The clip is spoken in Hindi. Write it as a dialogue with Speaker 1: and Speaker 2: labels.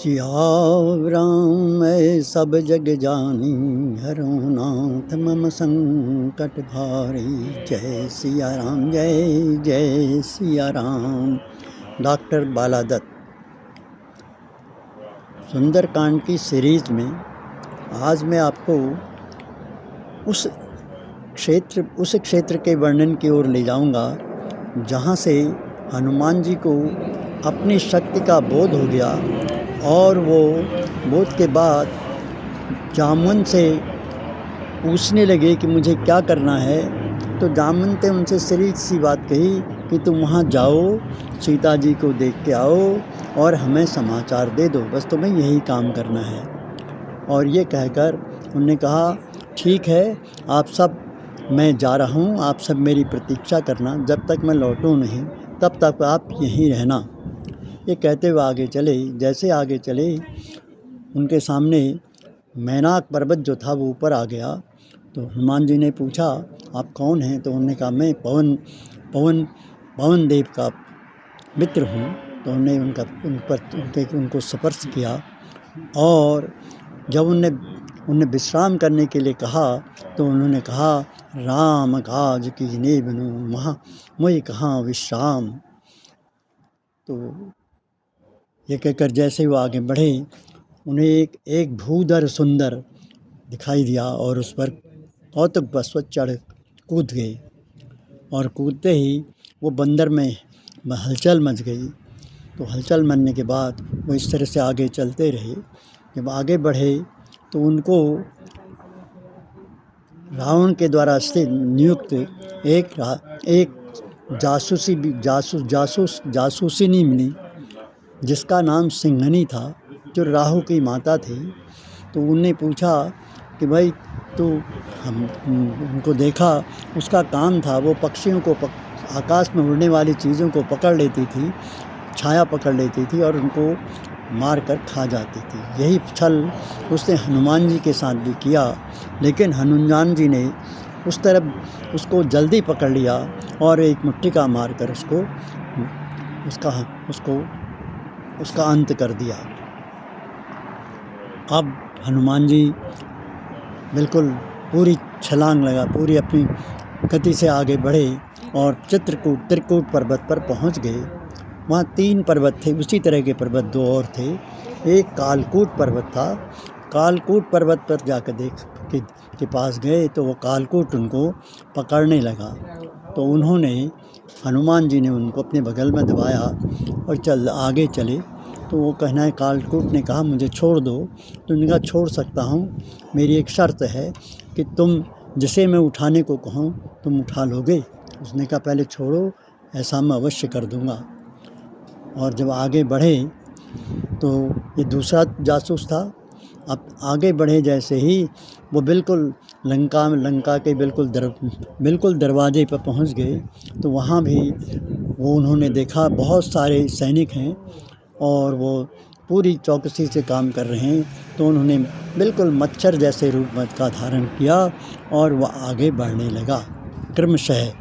Speaker 1: सिया राम मैं सब जग जानी, हरो नाथ मम संकट भारी। जय सिया राम, जय जय सिया राम। डॉक्टर बालादत्त। सुंदरकांड की सीरीज में आज मैं आपको उस क्षेत्र के वर्णन की ओर ले जाऊंगा जहाँ से हनुमान जी को अपनी शक्ति का बोध हो गया और वो बोध के बाद जामुन से पूछने लगे कि मुझे क्या करना है। तो जामुन ने उनसे सीधी सी बात कही कि तुम वहाँ जाओ, सीता जी को देख के आओ और हमें समाचार दे दो, बस तुम्हें यही काम करना है। और ये कहकर उन्होंने कहा ठीक है, आप सब मैं जा रहा हूँ, आप सब मेरी प्रतीक्षा करना, जब तक मैं लौटूँ नहीं तब तक आप यहीं रहना। ये कहते हुए आगे चले। जैसे आगे चले उनके सामने मैनाक पर्वत जो था वो ऊपर आ गया। तो हनुमान जी ने पूछा आप कौन हैं? तो उन्होंने कहा मैं पवन देव का मित्र हूँ। तो उन्होंने उनको स्पर्श किया और जब उन्हें विश्राम करने के लिए कहा तो उन्होंने कहा राम काज कीन्हे बिनु मोहि कहाँ विश्राम। तो ये कहकर जैसे वो आगे बढ़े उन्हें एक भूधर सुंदर दिखाई दिया और उस पर कौतुक बस चढ़ कूद गए और कूदते ही वो बंदर में हलचल मच गई। तो हलचल मचने के बाद वो इस तरह से आगे चलते रहे। जब आगे बढ़े तो उनको रावण के द्वारा से नियुक्त एक जासूसिनी मिली जिसका नाम सिंघनी था, जो राहु की माता थी। तो उनने पूछा कि भाई तो उनको देखा, उसका काम था वो पक्षियों को आकाश में उड़ने वाली चीज़ों को पकड़ लेती थी, छाया पकड़ लेती थी और उनको मार कर खा जाती थी। यही छल उसने हनुमान जी के साथ भी किया, लेकिन हनुमान जी ने उस तरफ उसको जल्दी पकड़ लिया और एक मुट्ठिका मार कर उसका अंत कर दिया। अब हनुमान जी बिल्कुल पूरी छलांग लगा, पूरी अपनी गति से आगे बढ़े और त्रिकूट पर्वत पर पहुंच गए। वहाँ 3 पर्वत थे, उसी तरह के पर्वत 2 और थे। एक कालकूट पर्वत था। कालकूट पर्वत पर जाकर के पास गए तो वो कालकूट उनको पकड़ने लगा। तो हनुमान जी ने उनको अपने बगल में दबाया और आगे चले। तो वो कहना है कालकूट ने कहा मुझे छोड़ दो। तो उन्होंने कहा छोड़ सकता हूँ, मेरी एक शर्त है कि तुम जिसे मैं उठाने को कहूँ तुम उठा लोगे। उसने कहा पहले छोड़ो, ऐसा मैं अवश्य कर दूँगा। और जब आगे बढ़े तो ये दूसरा जासूस था। अब आगे बढ़े जैसे ही वो बिल्कुल लंका के बिल्कुल दरवाजे पर पहुंच गए। तो वहाँ भी उन्होंने देखा बहुत सारे सैनिक हैं और वो पूरी चौकसी से काम कर रहे हैं। तो उन्होंने बिल्कुल मच्छर जैसे रूप का धारण किया और वह आगे बढ़ने लगा क्रमशः।